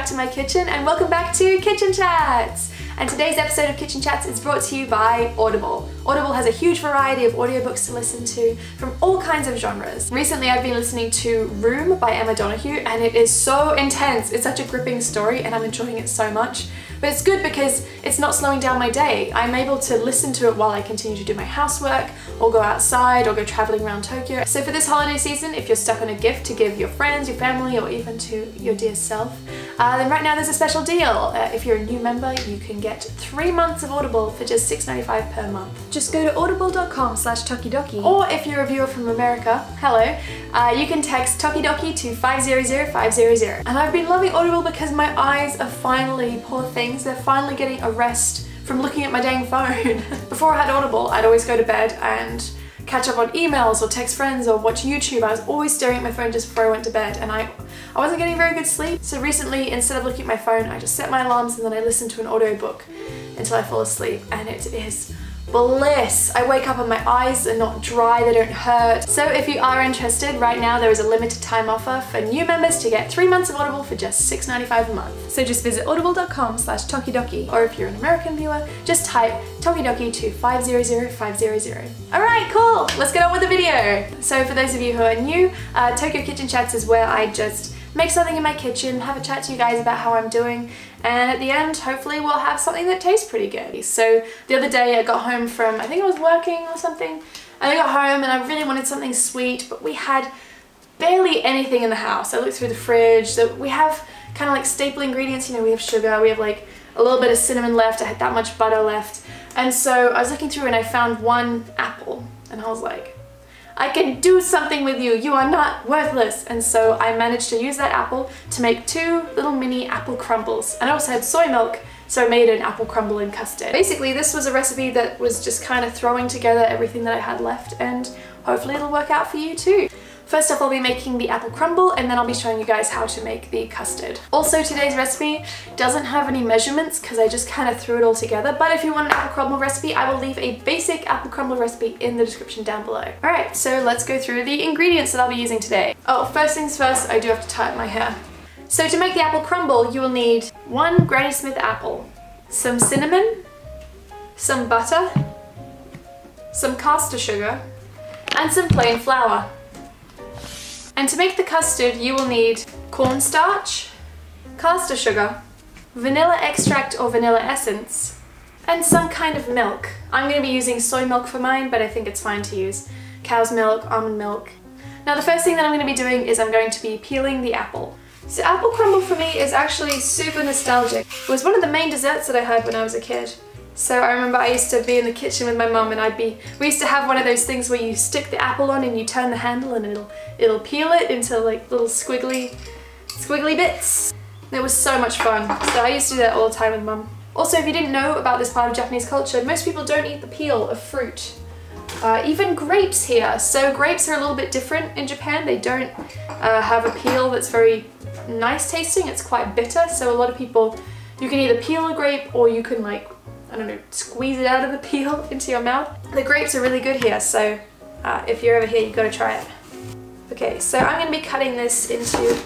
back to my kitchen and welcome back to Kitchen Chats! And today's episode of Kitchen Chats is brought to you by Audible. Audible has a huge variety of audiobooks to listen to from all kinds of genres. Recently I've been listening to Room by Emma Donoghue and it is so intense. It's such a gripping story and I'm enjoying it so much. But it's good because it's not slowing down my day. I'm able to listen to it while I continue to do my housework or go outside or go traveling around Tokyo. So for this holiday season, if you're stuck on a gift to give your friends, your family, or even to your dear self, then right now there's a special deal. If you're a new member, you can get 3 months of Audible for just $6.95 per month. Just go to audible.com/Tokidoki, or if you're a viewer from America, hello, you can text Tokidoki to 500-500. And I've been loving Audible because my eyes are finally, poor things, they're finally getting a rest from looking at my dang phone. Before I had Audible, I'd always go to bed and catch up on emails or text friends or watch YouTube. I was always staring at my phone just before I went to bed and I wasn't getting very good sleep. So recently, instead of looking at my phone, I just set my alarms and then I listen to an audiobook until I fall asleep, and it is bliss. I wake up and my eyes are not dry, they don't hurt. So if you are interested, right now there is a limited time offer for new members to get 3 months of Audible for just $6.95 a month. So just visit audible.com/Tokidoki, or if you're an American viewer, just type Tokidoki to 500-500. Alright, cool! Let's get on with the video! So for those of you who are new, Tokyo Kitchen Chats is where I just make something in my kitchen, have a chat to you guys about how I'm doing, and at the end, hopefully we'll have something that tastes pretty good. So the other day I got home from, I think I was working or something, and I got home and I really wanted something sweet, but we had barely anything in the house. I looked through the fridge, so we have kind of like staple ingredients, you know, we have sugar, we have like a little bit of cinnamon left, I had that much butter left, and so I was looking through and I found one apple, and I was like, I can do something with you, you are not worthless. And so I managed to use that apple to make 2 little mini apple crumbles. And I also had soy milk, so I made an apple crumble and custard. Basically, this was a recipe that was just kind of throwing together everything that I had left, and hopefully it'll work out for you too. First off, I'll be making the apple crumble and then I'll be showing you guys how to make the custard. Also, today's recipe doesn't have any measurements because I just kind of threw it all together, but if you want an apple crumble recipe, I will leave a basic apple crumble recipe in the description down below. Alright, so let's go through the ingredients that I'll be using today. Oh, first things first, I do have to tie up my hair. So to make the apple crumble, you will need 1 Granny Smith apple, some cinnamon, some butter, some caster sugar, and some plain flour. And to make the custard, you will need cornstarch, caster sugar, vanilla extract or vanilla essence, and some kind of milk. I'm going to be using soy milk for mine, but I think it's fine to use cow's milk, almond milk. Now the first thing that I'm going to be doing is I'm going to be peeling the apple. So apple crumble for me is actually super nostalgic. It was one of the main desserts that I had when I was a kid. So I remember I used to be in the kitchen with my mum and we used to have one of those things where you stick the apple on and you turn the handle and it'll peel it into like little squiggly bits. It was so much fun. So I used to do that all the time with mum. Also, if you didn't know about this part of Japanese culture, most people don't eat the peel of fruit. Even grapes here. So grapes are a little bit different in Japan. They don't have a peel that's very nice tasting. It's quite bitter. So a lot of people, you can either peel a grape or you can like, I don't know, squeeze it out of the peel into your mouth. The grapes are really good here, so if you're ever here, you've got to try it. Okay, so I'm going to be cutting this into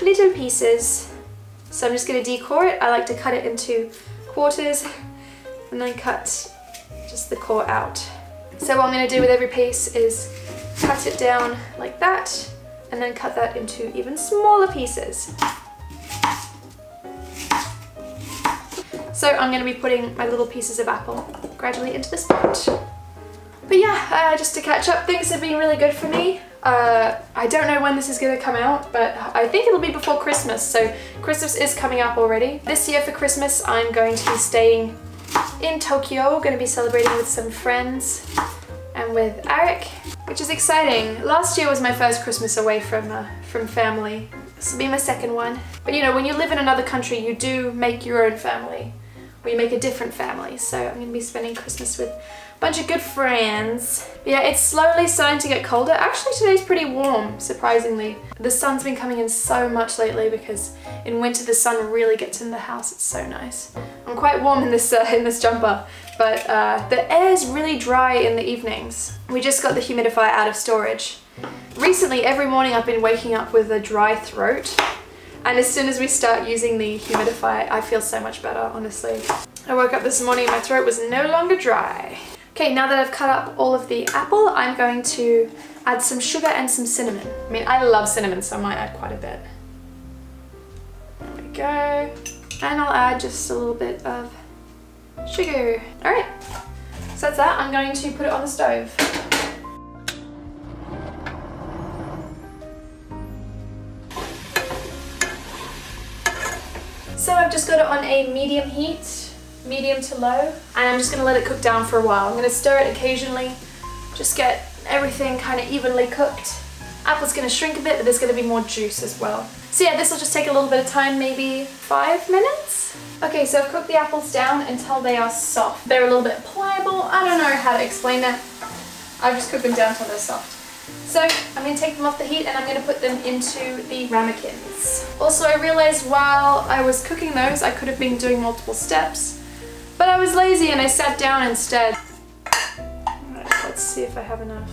little pieces. So I'm just going to decore it. I like to cut it into quarters and then cut just the core out. So what I'm going to do with every piece is cut it down like that and then cut that into even smaller pieces. So I'm going to be putting my little pieces of apple gradually into this pot. But yeah, just to catch up, things have been really good for me. I don't know when this is going to come out, but I think it'll be before Christmas, so Christmas is coming up already. This year for Christmas I'm going to be staying in Tokyo, going to be celebrating with some friends and with Eric, which is exciting. Last year was my first Christmas away from family. This will be my second one. But you know, when you live in another country, you do make your own family. Or you make a different family. So I'm going to be spending Christmas with a bunch of good friends. But yeah, it's slowly starting to get colder. Actually, today's pretty warm, surprisingly. The sun's been coming in so much lately because in winter the sun really gets in the house. It's so nice. I'm quite warm in this jumper, but the air is really dry in the evenings. We just got the humidifier out of storage. Recently, every morning I've been waking up with a dry throat. And as soon as we start using the humidifier, I feel so much better, honestly. I woke up this morning, my throat was no longer dry. Okay, now that I've cut up all of the apple, I'm going to add some sugar and some cinnamon. I mean, I love cinnamon, so I might add quite a bit. There we go. And I'll add just a little bit of sugar. All right, so that's that. I'm going to put it on the stove. So I've just got it on a medium heat, medium to low, and I'm just gonna let it cook down for a while. I'm gonna stir it occasionally, just get everything kind of evenly cooked. Apple's gonna shrink a bit, but there's gonna be more juice as well. So yeah, this will just take a little bit of time, maybe 5 minutes. Okay, so I've cooked the apples down until they are soft. They're a little bit pliable. I don't know how to explain that. I've just cooked them down until they're soft. So I'm going to take them off the heat and I'm going to put them into the ramekins. Also, I realized while I was cooking those, I could have been doing multiple steps, but I was lazy and I sat down instead. Alright, let's see if I have enough.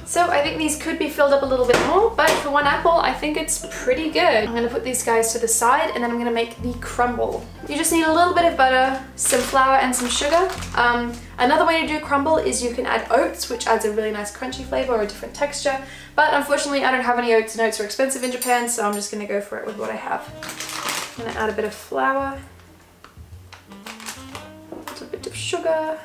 So I think these could be filled up a little bit more, but for one apple, I think it's pretty good. I'm gonna put these guys to the side and then I'm gonna make the crumble. You just need a little bit of butter, some flour and some sugar. Another way to do crumble is you can add oats, which adds a really nice crunchy flavor or a different texture. But unfortunately, I don't have any oats and oats are expensive in Japan, so I'm just gonna go for it with what I have. I'm gonna add a bit of flour, a little bit of sugar,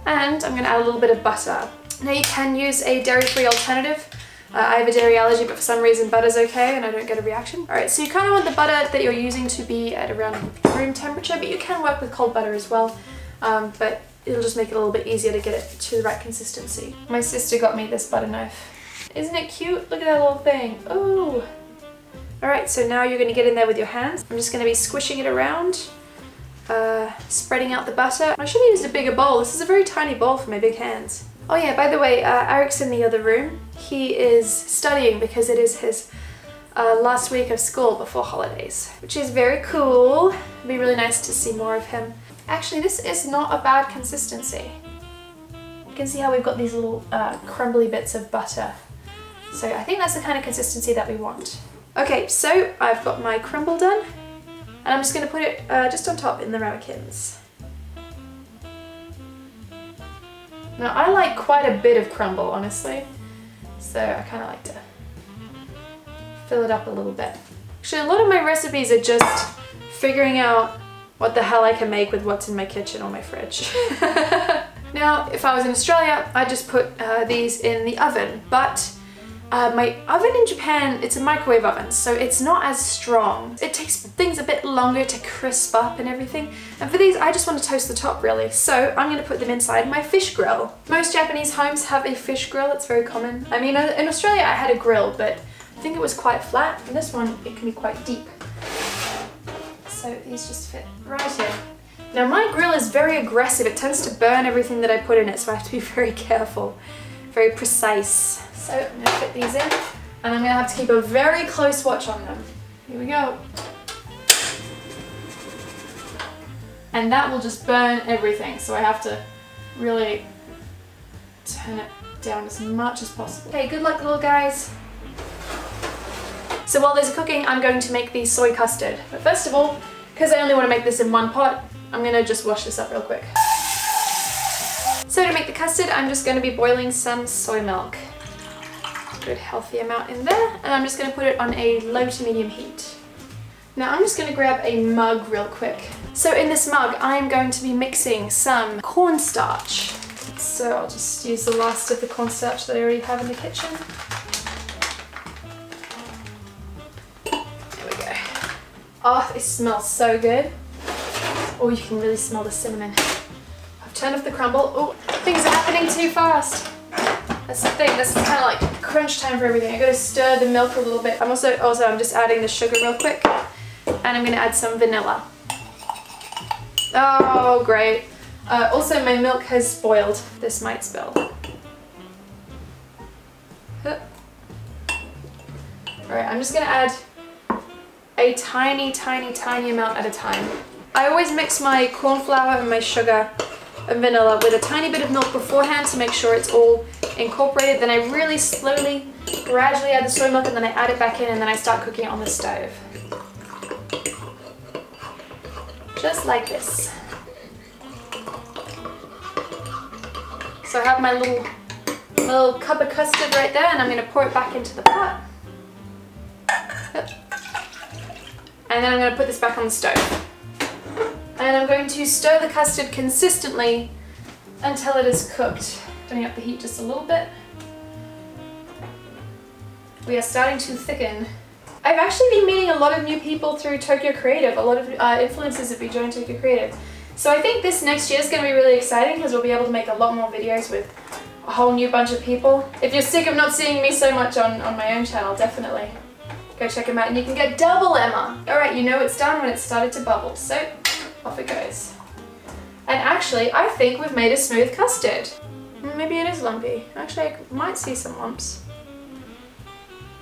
and I'm gonna add a little bit of butter. Now you can use a dairy-free alternative. I have a dairy allergy, but for some reason butter's okay and I don't get a reaction. Alright, so you kind of want the butter that you're using to be at around room temperature, but you can work with cold butter as well. But it'll just make it a little bit easier to get it to the right consistency. My sister got me this butter knife. Isn't it cute? Look at that little thing. Ooh. Alright, so now you're going to get in there with your hands. I'm just going to be squishing it around, spreading out the butter. I should have used a bigger bowl. This is a very tiny bowl for my big hands. Oh yeah, by the way, Eric's in the other room. He is studying because it is his last week of school before holidays, which is very cool. It'd be really nice to see more of him. Actually, this is not a bad consistency. You can see how we've got these little crumbly bits of butter. So I think that's the kind of consistency that we want. Okay, so I've got my crumble done, and I'm just going to put it just on top in the ramekins. Now I like quite a bit of crumble, honestly, so I kind of like to fill it up a little bit. Actually, a lot of my recipes are just figuring out what the hell I can make with what's in my kitchen or my fridge. Now, if I was in Australia, I'd just put these in the oven, but my oven in Japan, it's a microwave oven, so it's not as strong. It takes things a bit longer to crisp up and everything. And for these, I just want to toast the top really. So I'm going to put them inside my fish grill. Most Japanese homes have a fish grill, it's very common. I mean, in Australia I had a grill, but I think it was quite flat. And this one, it can be quite deep. So these just fit right in. Now my grill is very aggressive. It tends to burn everything that I put in it, so I have to be very careful, very precise. So I'm going to fit these in, and I'm going to have to keep a very close watch on them. Here we go. And that will just burn everything, so I have to really turn it down as much as possible. Okay, good luck little guys. So while these are cooking, I'm going to make the soy custard. But first of all, because I only want to make this in one pot, I'm going to just wash this up real quick. So to make the custard, I'm just going to be boiling some soy milk. Good healthy amount in there, and I'm just going to put it on a low to medium heat. Now I'm just going to grab a mug real quick. So in this mug I'm going to be mixing some cornstarch. So I'll just use the last of the cornstarch that I already have in the kitchen. There we go. Oh, it smells so good. Oh, you can really smell the cinnamon. I've turned off the crumble. Oh, things are happening too fast. That's the thing, this is kind of like crunch time for everything. I gotta stir the milk a little bit. I'm I'm just adding the sugar real quick, and I'm gonna add some vanilla. Oh, great. Also, my milk has boiled. This might spill. Alright, I'm just gonna add a tiny, tiny, tiny amount at a time. I always mix my corn flour and my sugar of vanilla with a tiny bit of milk beforehand to make sure it's all incorporated. Then I really slowly, gradually add the soy milk, and then I add it back in, and then I start cooking it on the stove. Just like this. So I have my little cup of custard right there, and I'm going to pour it back into the pot. Yep. And then I'm going to put this back on the stove. And I'm going to stir the custard consistently until it is cooked. Turning up the heat just a little bit. We are starting to thicken. I've actually been meeting a lot of new people through Tokyo Creative. A lot of influencers have been joining Tokyo Creative. So I think this next year is going to be really exciting because we'll be able to make a lot more videos with a whole new bunch of people. If you're sick of not seeing me so much on my own channel, definitely go check them out, and you can get double Emma. Alright, you know it's done when it started to bubble, so off it goes. And actually, I think we've made a smooth custard. Maybe it is lumpy. Actually, I might see some lumps.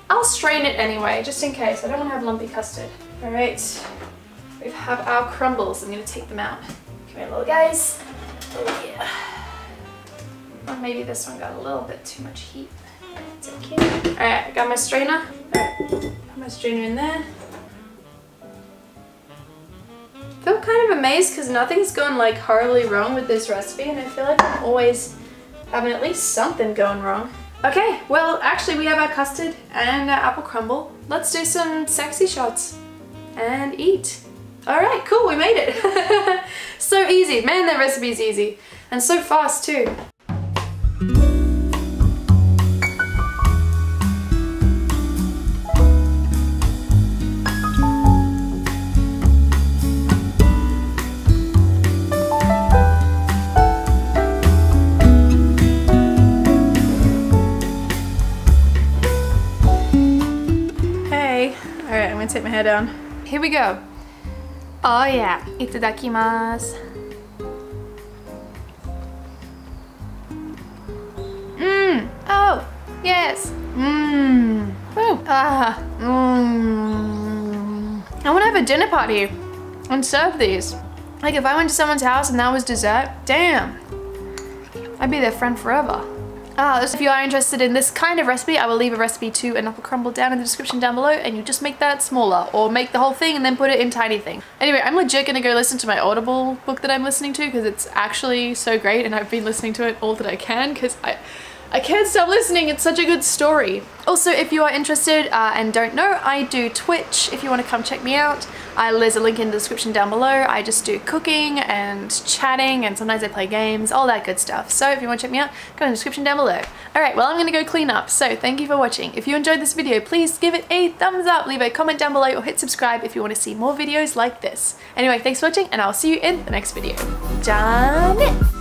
I'll strain it anyway, just in case. I don't want to have lumpy custard. Alright, we have our crumbles. I'm going to take them out. Come here, little guys. Oh yeah. Or maybe this one got a little bit too much heat. It's okay. Alright, I got my strainer. Put my strainer in there. I feel kind of amazed because nothing's gone like horribly wrong with this recipe, and I feel like I'm always having at least something going wrong. Okay, well actually we have our custard and our apple crumble. Let's do some sexy shots and eat. Alright, cool, we made it. So easy. Man, that recipe's easy. And so fast too. Alright, I'm gonna take my hair down. Here we go. Oh yeah, itadakimasu. Oh, yes. Woo. Ah. I wanna have a dinner party and serve these. Like if I went to someone's house and that was dessert, damn. I'd be their friend forever. If you are interested in this kind of recipe, I will leave a recipe to an apple crumble down in the description down below, and you just make that smaller, or make the whole thing and then put it in tiny things. Anyway, I'm legit gonna go listen to my Audible book that I'm listening to because it's actually so great, and I've been listening to it all that I can because I can't stop listening. It's such a good story. Also, if you are interested and don't know, I do Twitch if you want to come check me out. There's a link in the description down below. I just do cooking and chatting, and sometimes I play games, all that good stuff. So if you want to check me out, go in the description down below. Alright, well I'm going to go clean up. So thank you for watching. If you enjoyed this video, please give it a thumbs up, leave a comment down below, or hit subscribe if you want to see more videos like this. Anyway, thanks for watching, and I'll see you in the next video. Done it!